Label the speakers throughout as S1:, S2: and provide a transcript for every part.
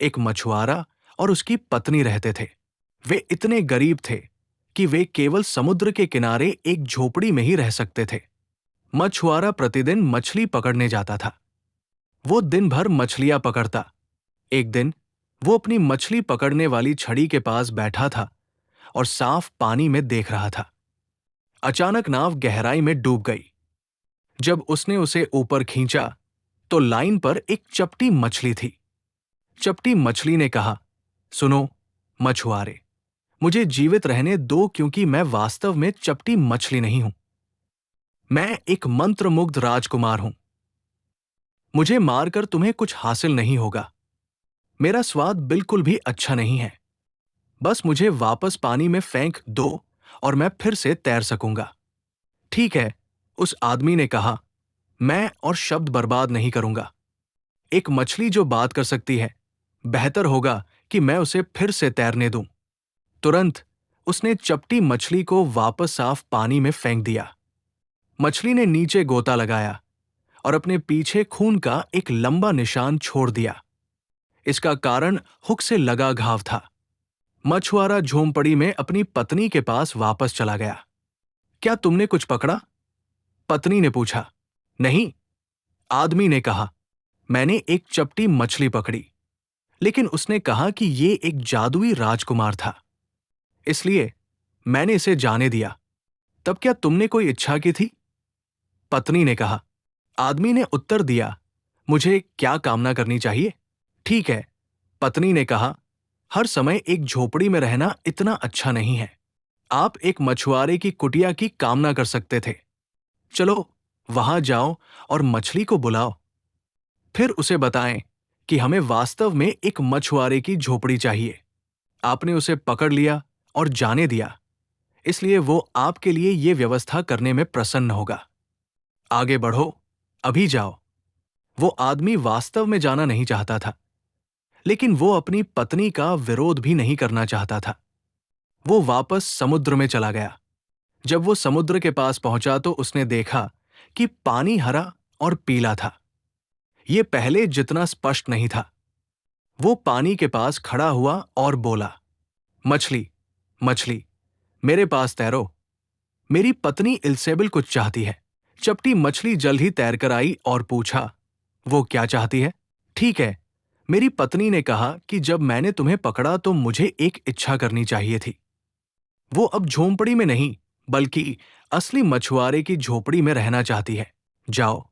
S1: एक मछुआरा और उसकी पत्नी रहते थे। वे इतने गरीब थे कि वे केवल समुद्र के किनारे एक झोपड़ी में ही रह सकते थे। मछुआरा प्रतिदिन मछली पकड़ने जाता था। वो दिन भर मछलियां पकड़ता। एक दिन वो अपनी मछली पकड़ने वाली छड़ी के पास बैठा था और साफ पानी में देख रहा था। अचानक नाव गहराई में डूब गई। जब उसने उसे ऊपर खींचा तो लाइन पर एक चपटी मछली थी। चपटी मछली ने कहा, सुनो मछुआरे, मुझे जीवित रहने दो क्योंकि मैं वास्तव में चपटी मछली नहीं हूं। मैं एक मंत्रमुग्ध राजकुमार हूं। मुझे मारकर तुम्हें कुछ हासिल नहीं होगा। मेरा स्वाद बिल्कुल भी अच्छा नहीं है। बस मुझे वापस पानी में फेंक दो और मैं फिर से तैर सकूंगा। ठीक है, उस आदमी ने कहा, मैं और शब्द बर्बाद नहीं करूंगा। एक मछली जो बात कर सकती है, बेहतर होगा कि मैं उसे फिर से तैरने दूं। तुरंत उसने चपटी मछली को वापस साफ पानी में फेंक दिया। मछली ने नीचे गोता लगाया और अपने पीछे खून का एक लंबा निशान छोड़ दिया। इसका कारण हुक से लगा घाव था। मछुआरा झोंपड़ी में अपनी पत्नी के पास वापस चला गया। क्या तुमने कुछ पकड़ा? पत्नी ने पूछा। नहीं, आदमी ने कहा, मैंने एक चपटी मछली पकड़ी, लेकिन उसने कहा कि ये एक जादुई राजकुमार था, इसलिए मैंने इसे जाने दिया। तब क्या तुमने कोई इच्छा की थी? पत्नी ने कहा। आदमी ने उत्तर दिया, मुझे क्या कामना करनी चाहिए? ठीक है, पत्नी ने कहा, हर समय एक झोपड़ी में रहना इतना अच्छा नहीं है। आप एक मछुआरे की कुटिया की कामना कर सकते थे। चलो वहां जाओ और मछली को बुलाओ। फिर उसे बताएं कि हमें वास्तव में एक मछुआरे की झोपड़ी चाहिए। आपने उसे पकड़ लिया और जाने दिया, इसलिए वो आपके लिए ये व्यवस्था करने में प्रसन्न होगा। आगे बढ़ो, अभी जाओ। वो आदमी वास्तव में जाना नहीं चाहता था, लेकिन वो अपनी पत्नी का विरोध भी नहीं करना चाहता था। वो वापस समुद्र में चला गया। जब वो समुद्र के पास पहुंचा तो उसने देखा कि पानी हरा और पीला था। ये पहले जितना स्पष्ट नहीं था। वो पानी के पास खड़ा हुआ और बोला, मछली, मछली, मेरे पास तैरो। मेरी पत्नी इल्सेबिल कुछ चाहती है। चपटी मछली जल्द ही तैरकर आई और पूछा, वो क्या चाहती है? ठीक है, मेरी पत्नी ने कहा कि जब मैंने तुम्हें पकड़ा तो मुझे एक इच्छा करनी चाहिए थी। वो अब झोंपड़ी में नहीं, बल्कि असली मछुआरे की झोपड़ी में रहना चाहती है। जाओ,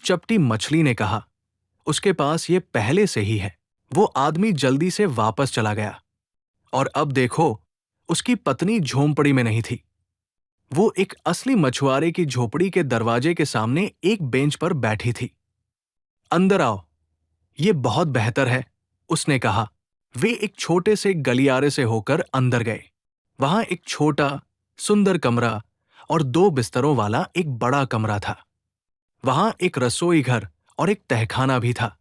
S1: चपटी मछली ने कहा, उसके पास ये पहले से ही है। वो आदमी जल्दी से वापस चला गया और अब देखो, उसकी पत्नी झोंपड़ी में नहीं थी। वो एक असली मछुआरे की झोपड़ी के दरवाजे के सामने एक बेंच पर बैठी थी। अंदर आओ, ये बहुत बेहतर है, उसने कहा। वे एक छोटे से गलियारे से होकर अंदर गए। वहां एक छोटा, सुंदर कमरा और दो बिस्तरों वाला एक बड़ा कमरा था। वहां एक रसोई घर और एक तहखाना भी था।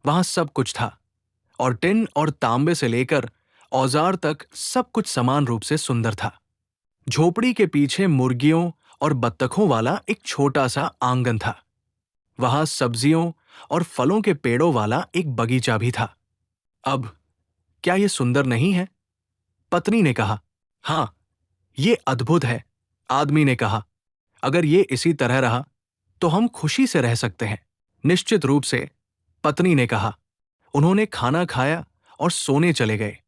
S1: वहां सब कुछ था, और टिन और तांबे से लेकर औजार तक सब कुछ समान रूप से सुंदर था। झोपड़ी के पीछे मुर्गियों और बत्तखों वाला एक छोटा सा आंगन था। वहां सब्जियों और फलों के पेड़ों वाला एक बगीचा भी था। अब क्या ये सुंदर नहीं है? पत्नी ने कहा। हाँ, ये अद्भुत है, आदमी ने कहा। अगर ये इसी तरह रहा तो हम खुशी से रह सकते हैं। निश्चित रूप से, पत्नी ने कहा। उन्होंने खाना खाया और सोने चले गए।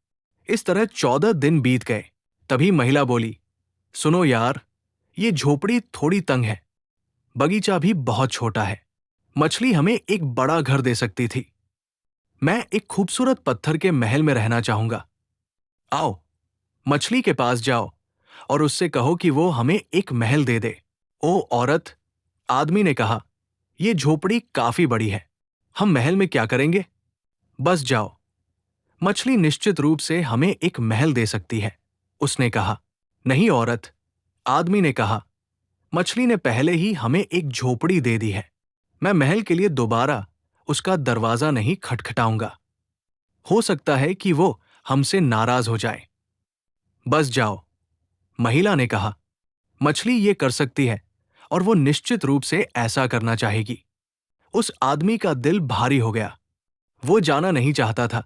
S1: इस तरह 14 दिन बीत गए। तभी महिला बोली, सुनो यार, ये झोपड़ी थोड़ी तंग है। बगीचा भी बहुत छोटा है। मछली हमें एक बड़ा घर दे सकती थी। मैं एक खूबसूरत पत्थर के महल में रहना चाहूंगा। आओ, मछली के पास जाओ और उससे कहो कि वो हमें एक महल दे दे। ओ औरत, आदमी ने कहा, ये झोपड़ी काफी बड़ी है। हम महल में क्या करेंगे? बस जाओ। मछली निश्चित रूप से हमें एक महल दे सकती है, उसने कहा। नहीं औरत, आदमी ने कहा, मछली ने पहले ही हमें एक झोपड़ी दे दी है। मैं महल के लिए दोबारा उसका दरवाजा नहीं खटखटाऊंगा। हो सकता है कि वो हमसे नाराज हो जाए। बस जाओ, महिला ने कहा। मछली ये कर सकती है और वो निश्चित रूप से ऐसा करना चाहेगी। उस आदमी का दिल भारी हो गया। वो जाना नहीं चाहता था,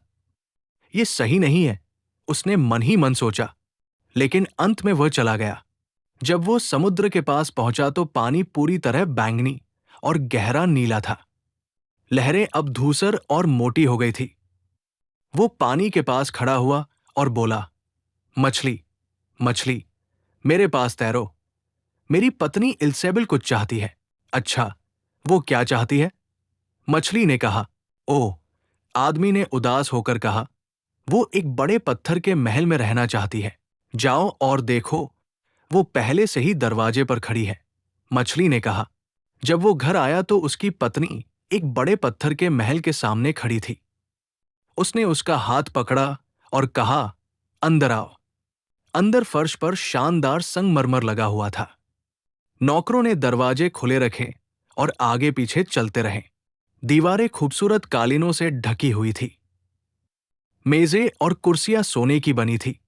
S1: ये सही नहीं है, उसने मन ही मन सोचा। लेकिन अंत में वह चला गया। जब वो समुद्र के पास पहुंचा तो पानी पूरी तरह बैंगनी और गहरा नीला था। लहरें अब धूसर और मोटी हो गई थी। वो पानी के पास खड़ा हुआ और बोला, मछली, मछली, मेरे पास तैरो। मेरी पत्नी इल्सेबिल कुछ चाहती है। अच्छा, वो क्या चाहती है? मछली ने कहा। ओह, आदमी ने उदास होकर कहा, वो एक बड़े पत्थर के महल में रहना चाहती है। जाओ और देखो, वो पहले से ही दरवाजे पर खड़ी है। मछली ने कहा। जब वो घर आया तो उसकी पत्नी एक बड़े पत्थर के महल के सामने खड़ी थी। उसने उसका हाथ पकड़ा और कहा, अंदर आओ। अंदर फर्श पर शानदार संगमरमर लगा हुआ था। नौकरों ने दरवाजे खुले रखे और आगे पीछे चलते रहे। दीवारें खूबसूरत कालीनों से ढकी हुई थी। मेजें और कुर्सियां सोने की बनी थी।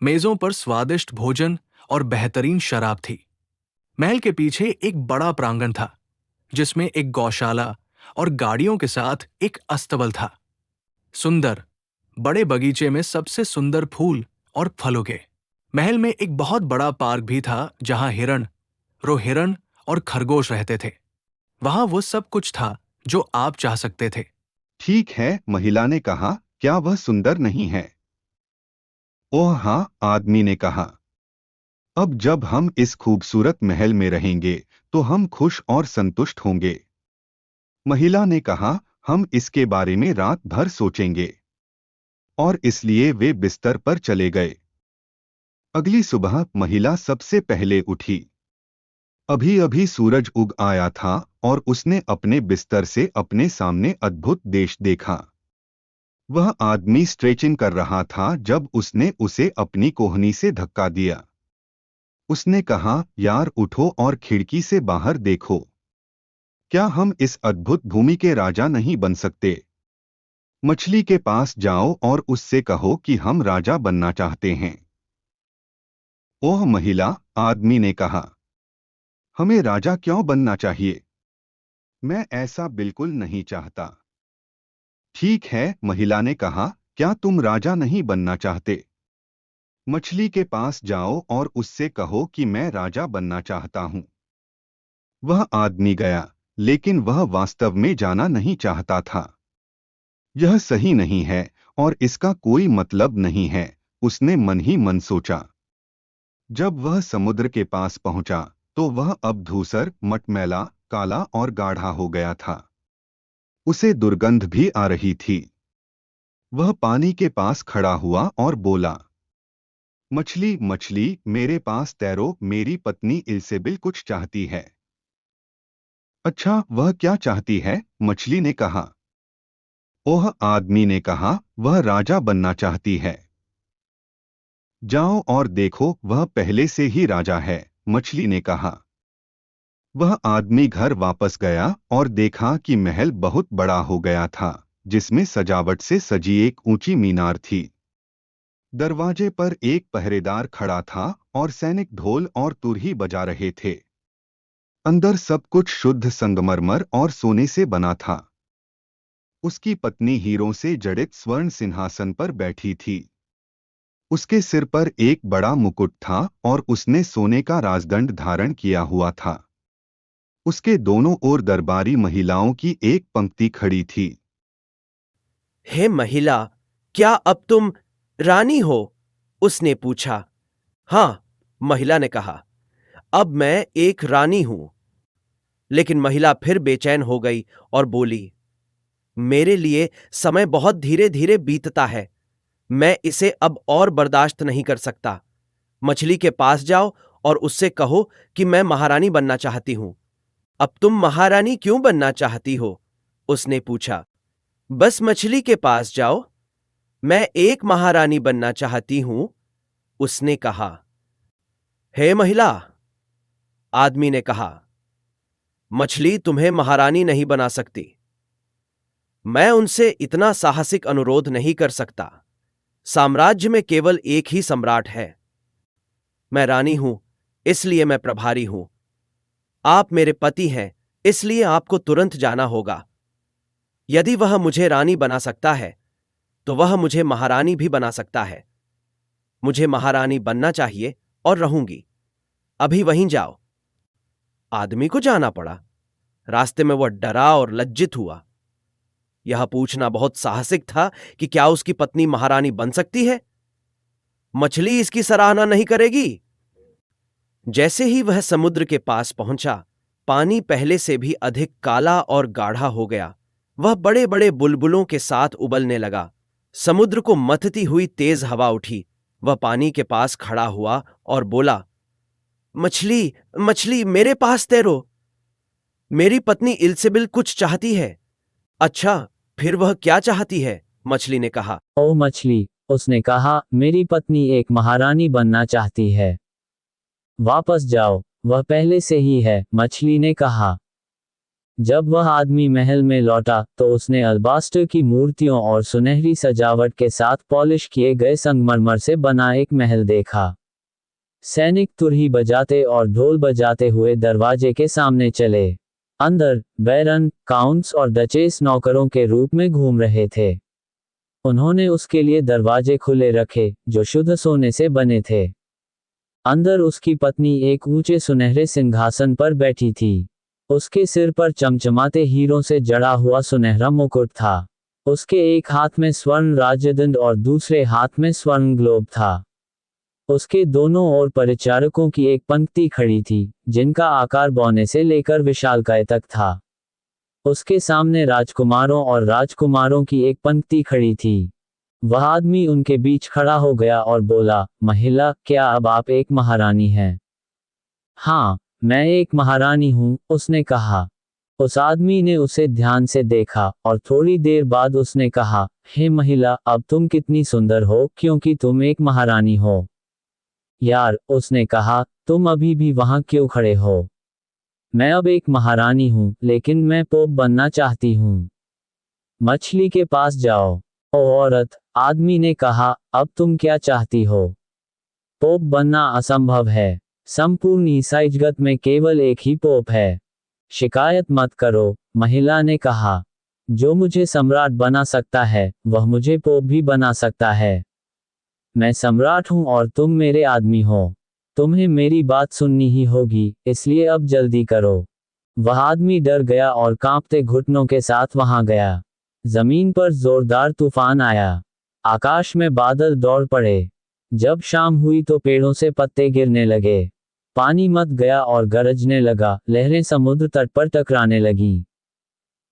S1: मेजों पर स्वादिष्ट भोजन और बेहतरीन शराब थी। महल के पीछे एक बड़ा प्रांगण था, जिसमें एक गौशाला और गाड़ियों के साथ एक अस्तबल था। सुंदर, बड़े बगीचे में सबसे सुंदर फूल और फल उगे। महल में एक बहुत बड़ा पार्क भी था, जहां हिरण, रोहिरण और खरगोश रहते थे। वहां वो सब कुछ था जो आप चाह सकते थे।
S2: ठीक है, महिला ने कहा, क्या वह सुंदर नहीं है? ओह हाँ, आदमी ने कहा। अब जब हम इस खूबसूरत महल में रहेंगे तो हम खुश और संतुष्ट होंगे। महिला ने कहा, हम इसके बारे में रात भर सोचेंगे। और इसलिए वे बिस्तर पर चले गए। अगली सुबह महिला सबसे पहले उठी। अभी अभी सूरज उग आया था और उसने अपने बिस्तर से अपने सामने अद्भुत दृश्य देखा। वह आदमी स्ट्रेचिंग कर रहा था जब उसने उसे अपनी कोहनी से धक्का दिया। उसने कहा, यार उठो और खिड़की से बाहर देखो। क्या हम इस अद्भुत भूमि के राजा नहीं बन सकते? मछली के पास जाओ और उससे कहो कि हम राजा बनना चाहते हैं। ओह महिला, आदमी ने कहा, हमें राजा क्यों बनना चाहिए? मैं ऐसा बिल्कुल नहीं चाहता। ठीक है, महिला ने कहा, क्या तुम राजा नहीं बनना चाहते? मछली के पास जाओ और उससे कहो कि मैं राजा बनना चाहता हूं। वह आदमी गया, लेकिन वह वास्तव में जाना नहीं चाहता था। यह सही नहीं है और इसका कोई मतलब नहीं है, उसने मन ही मन सोचा। जब वह समुद्र के पास पहुंचा, तो वह अब धूसर, मटमैला, काला और गाढ़ा हो गया था। उसे दुर्गंध भी आ रही थी। वह पानी के पास खड़ा हुआ और बोला, मछली, मछली, मेरे पास तैरो, मेरी पत्नी इल्सेबिल कुछ चाहती है। अच्छा, वह क्या चाहती है? मछली ने कहा। ओह, आदमी ने कहा, वह राजा बनना चाहती है। जाओ और देखो, वह पहले से ही राजा है, मछली ने कहा। वह आदमी घर वापस गया और देखा कि महल बहुत बड़ा हो गया था, जिसमें सजावट से सजी एक ऊंची मीनार थी। दरवाजे पर एक पहरेदार खड़ा था और सैनिक ढोल और तुरही बजा रहे थे। अंदर सब कुछ शुद्ध संगमरमर और सोने से बना था। उसकी पत्नी हीरों से जड़ित स्वर्ण सिंहासन पर बैठी थी। उसके सिर पर एक बड़ा मुकुट था और उसने सोने का राजदंड धारण किया हुआ था। उसके दोनों ओर दरबारी महिलाओं की एक पंक्ति खड़ी थी।
S3: हे महिला, क्या अब तुम रानी हो? उसने पूछा। हाँ, महिला ने कहा, अब मैं एक रानी हूं। लेकिन महिला फिर बेचैन हो गई और बोली, मेरे लिए समय बहुत धीरे धीरे बीतता है। मैं इसे अब और बर्दाश्त नहीं कर सकता। मछली के पास जाओ और उससे कहो कि मैं महारानी बनना चाहती हूं। अब तुम महारानी क्यों बनना चाहती हो? उसने पूछा। बस मछली के पास जाओ। मैं एक महारानी बनना चाहती हूं, उसने कहा। हे महिला, आदमी ने कहा, मछली तुम्हें महारानी नहीं बना सकती। मैं उनसे इतना साहसिक अनुरोध नहीं कर सकता। साम्राज्य में केवल एक ही सम्राट है। मैं रानी हूं, इसलिए मैं प्रभारी हूं। आप मेरे पति हैं, इसलिए आपको तुरंत जाना होगा। यदि वह मुझे रानी बना सकता है, तो वह मुझे महारानी भी बना सकता है। मुझे महारानी बनना चाहिए और रहूंगी। अभी वहीं जाओ। आदमी को जाना पड़ा। रास्ते में वह डरा और लज्जित हुआ। यह पूछना बहुत साहसिक था कि क्या उसकी पत्नी महारानी बन सकती है। मछली इसकी सराहना नहीं करेगी। जैसे ही वह समुद्र के पास पहुंचा, पानी पहले से भी अधिक काला और गाढ़ा हो गया। वह बड़े बड़े बुलबुलों के साथ उबलने लगा। समुद्र को मथती हुई तेज हवा उठी। वह पानी के पास खड़ा हुआ और बोला, मछली मछली मेरे पास तैरो। मेरी पत्नी इल्सेबिल कुछ चाहती है। अच्छा, फिर वह क्या चाहती है? मछली ने कहा।
S4: ओ मछली, उसने कहा, मेरी पत्नी एक महारानी बनना चाहती है। वापस जाओ, वह पहले से ही है, मछली ने कहा। जब वह आदमी महल में लौटा तो उसने अल्बास्टर की मूर्तियों और सुनहरी सजावट के साथ पॉलिश किए गए संगमरमर से बना एक महल देखा। सैनिक तुरही बजाते और ढोल बजाते हुए दरवाजे के सामने चले। अंदर बैरन, काउंट्स और डचेस नौकरों के रूप में घूम रहे थे। उन्होंने उसके लिए दरवाजे खुले रखे, जो शुद्ध सोने से बने थे। अंदर उसकी पत्नी एक ऊंचे सुनहरे सिंहासन पर बैठी थी। उसके सिर पर चमचमाते हीरों से जड़ा हुआ सुनहरा मुकुट था। उसके एक हाथ में स्वर्ण राजदंड और दूसरे हाथ में स्वर्ण ग्लोब था। उसके दोनों ओर परिचारकों की एक पंक्ति खड़ी थी, जिनका आकार बौने से लेकर विशालकाय तक था। उसके सामने राजकुमारों और राजकुमारों की एक पंक्ति खड़ी थी। वह आदमी उनके बीच खड़ा हो गया और बोला, महिला, क्या अब आप एक महारानी हैं? हाँ, मैं एक महारानी हूँ, उसने कहा। उस आदमी ने उसे ध्यान से देखा और थोड़ी देर बाद उसने कहा, हे महिला, अब तुम कितनी सुंदर हो, क्योंकि तुम एक महारानी हो। यार, उसने कहा, तुम अभी भी वहां क्यों खड़े हो? मैं अब एक महारानी हूँ, लेकिन मैं पोप बनना चाहती हूँ। मछली के पास जाओ। ओ औरत, आदमी ने कहा, अब तुम क्या चाहती हो? पोप बनना असंभव है। संपूर्ण ईसाई जगत में केवल एक ही पोप है। शिकायत मत करो, महिला ने कहा। जो मुझे सम्राट बना सकता है, वह मुझे पोप भी बना सकता है। मैं सम्राट हूं और तुम मेरे आदमी हो। तुम्हें मेरी बात सुननी ही होगी, इसलिए अब जल्दी करो। वह आदमी डर गया और कांपते घुटनों के साथ वहां गया। जमीन पर जोरदार तूफान आया। आकाश में बादल दौड़ पड़े। जब शाम हुई तो पेड़ों से पत्ते गिरने लगे। पानी मत गया और गरजने लगा। लहरें समुद्र तट पर टकराने लगी।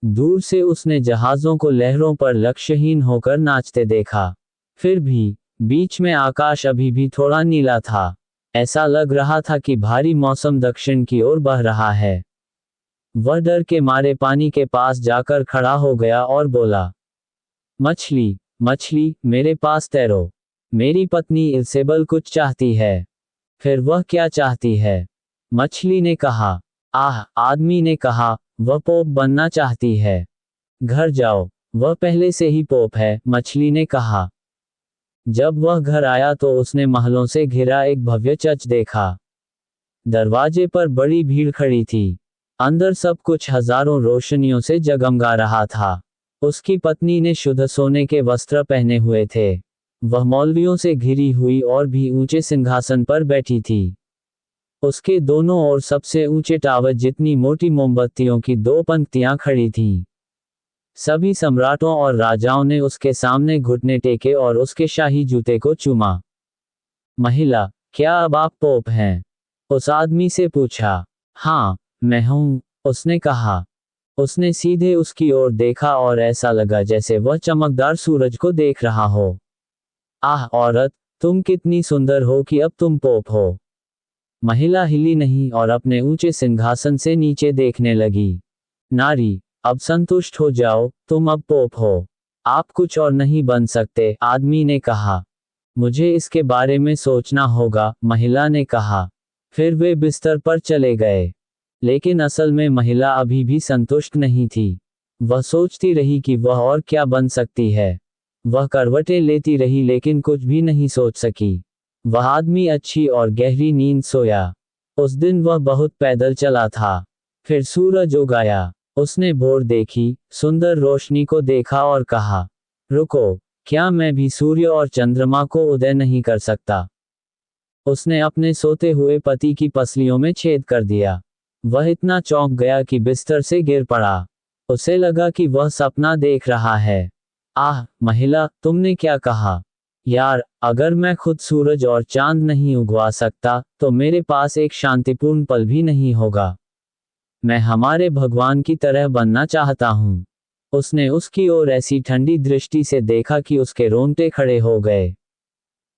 S4: दूर से उसने जहाजों को लहरों पर लक्ष्यहीन होकर नाचते देखा। फिर भी बीच में आकाश अभी भी थोड़ा नीला था। ऐसा लग रहा था कि भारी मौसम दक्षिण की ओर बह रहा है। वह डर के मारे पानी के पास जाकर खड़ा हो गया और बोला, मछली मछली, मेरे पास तैरो। मेरी पत्नी इल्सेबल कुछ चाहती है। फिर वह क्या चाहती है? मछली ने कहा। आदमी ने कहा, वह पोप बनना चाहती है। घर जाओ, वह पहले से ही पोप है, मछली ने कहा। जब वह घर आया तो उसने महलों से घिरा एक भव्य चर्च देखा। दरवाजे पर बड़ी भीड़ खड़ी थी। अंदर सब कुछ हजारों रोशनियों से जगमगा रहा था। उसकी पत्नी ने शुद्ध सोने के वस्त्र पहने हुए थे। वह मौलवियों से घिरी हुई और भी ऊंचे सिंहासन पर बैठी थी। उसके दोनों ओर सबसे ऊंचे टावर जितनी मोटी मोमबत्तियों की 2 पंक्तियां खड़ी थीं। सभी सम्राटों और राजाओं ने उसके सामने घुटने टेके और उसके शाही जूते को चूमा। महिला, क्या अब आप पोप हैं? उस आदमी से पूछा। हाँ, मैं हूं, उसने कहा। उसने सीधे उसकी ओर देखा और ऐसा लगा जैसे वह चमकदार सूरज को देख रहा हो। औरत, तुम कितनी सुंदर हो कि अब तुम पोप हो। महिला हिली नहीं और अपने ऊंचे सिंहासन से नीचे देखने लगी। नारी, अब संतुष्ट हो जाओ, तुम अब पोप हो। आप कुछ और नहीं बन सकते, आदमी ने कहा। मुझे इसके बारे में सोचना होगा, महिला ने कहा। फिर वे बिस्तर पर चले गए। लेकिन असल में महिला अभी भी संतुष्ट नहीं थी। वह सोचती रही कि वह और क्या बन सकती है। वह करवटें लेती रही लेकिन कुछ भी नहीं सोच सकी। वह आदमी अच्छी और गहरी नींद सोया। उस दिन वह बहुत पैदल चला था। फिर सूरज उग आया। उसने भोर देखी, सुंदर रोशनी को देखा और कहा, रुको, क्या मैं भी सूर्य और चंद्रमा को उदय नहीं कर सकता? उसने अपने सोते हुए पति की पसलियों में छेद कर दिया। वह इतना चौंक गया कि बिस्तर से गिर पड़ा। उसे लगा कि वह सपना देख रहा है। आह महिला, तुमने क्या कहा? यार, अगर मैं खुद सूरज और चांद नहीं उगवा सकता तो मेरे पास एक शांतिपूर्ण पल भी नहीं होगा। मैं हमारे भगवान की तरह बनना चाहता हूँ। उसने उसकी ओर ऐसी ठंडी दृष्टि से देखा कि उसके रोंगटे खड़े हो गए।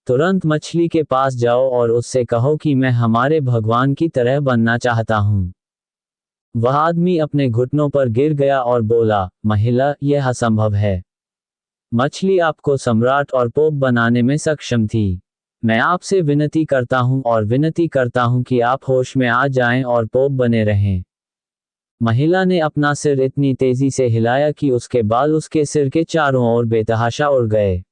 S4: तुरंत मछली के पास जाओ और उससे कहो कि मैं हमारे भगवान की तरह बनना चाहता हूँ। वह आदमी अपने घुटनों पर गिर गया और बोला, महिला, यह असंभव है। मछली आपको सम्राट और पोप बनाने में सक्षम थी। मैं आपसे विनती करता हूँ और विनती करता हूँ कि आप होश में आ जाएं और पोप बने रहें। महिला ने अपना सिर इतनी तेजी से हिलाया कि उसके बाल उसके सिर के चारों ओर बेतहाशा उड़ गए।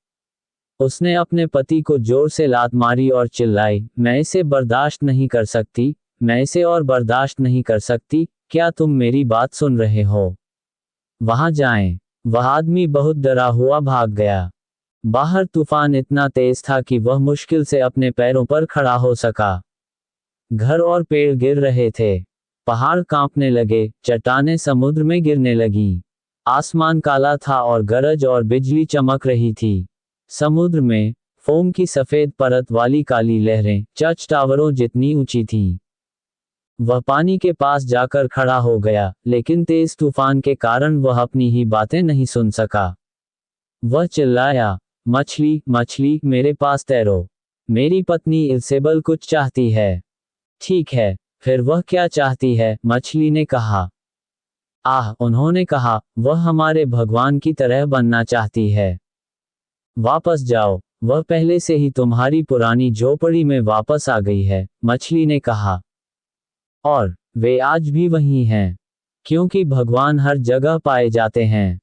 S4: उसने अपने पति को जोर से लात मारी और चिल्लाई, मैं इसे बर्दाश्त नहीं कर सकती, मैं इसे और बर्दाश्त नहीं कर सकती। क्या तुम मेरी बात सुन रहे हो? वहां जाएं। वह आदमी बहुत डरा हुआ भाग गया। बाहर तूफान इतना तेज था कि वह मुश्किल से अपने पैरों पर खड़ा हो सका। घर और पेड़ गिर रहे थे। पहाड़ कांपने लगे, चट्टानें समुद्र में गिरने लगीं। आसमान काला था और गरज और बिजली चमक रही थी। समुद्र में फोम की सफेद परत वाली काली लहरें चर्च टावरों जितनी ऊंची थीं। वह पानी के पास जाकर खड़ा हो गया, लेकिन तेज तूफान के कारण वह अपनी ही बातें नहीं सुन सका। वह चिल्लाया, मछली, मछली, मेरे पास तैरो। मेरी पत्नी इल्सेबल कुछ चाहती है। ठीक है, फिर वह क्या चाहती है? मछली ने कहा। उन्होंने कहा, वह हमारे भगवान की तरह बनना चाहती है। वापस जाओ, वह पहले से ही तुम्हारी पुरानी झोपड़ी में वापस आ गई है, मछली ने कहा। और वे आज भी वहीं हैं, क्योंकि भगवान हर जगह पाए जाते हैं।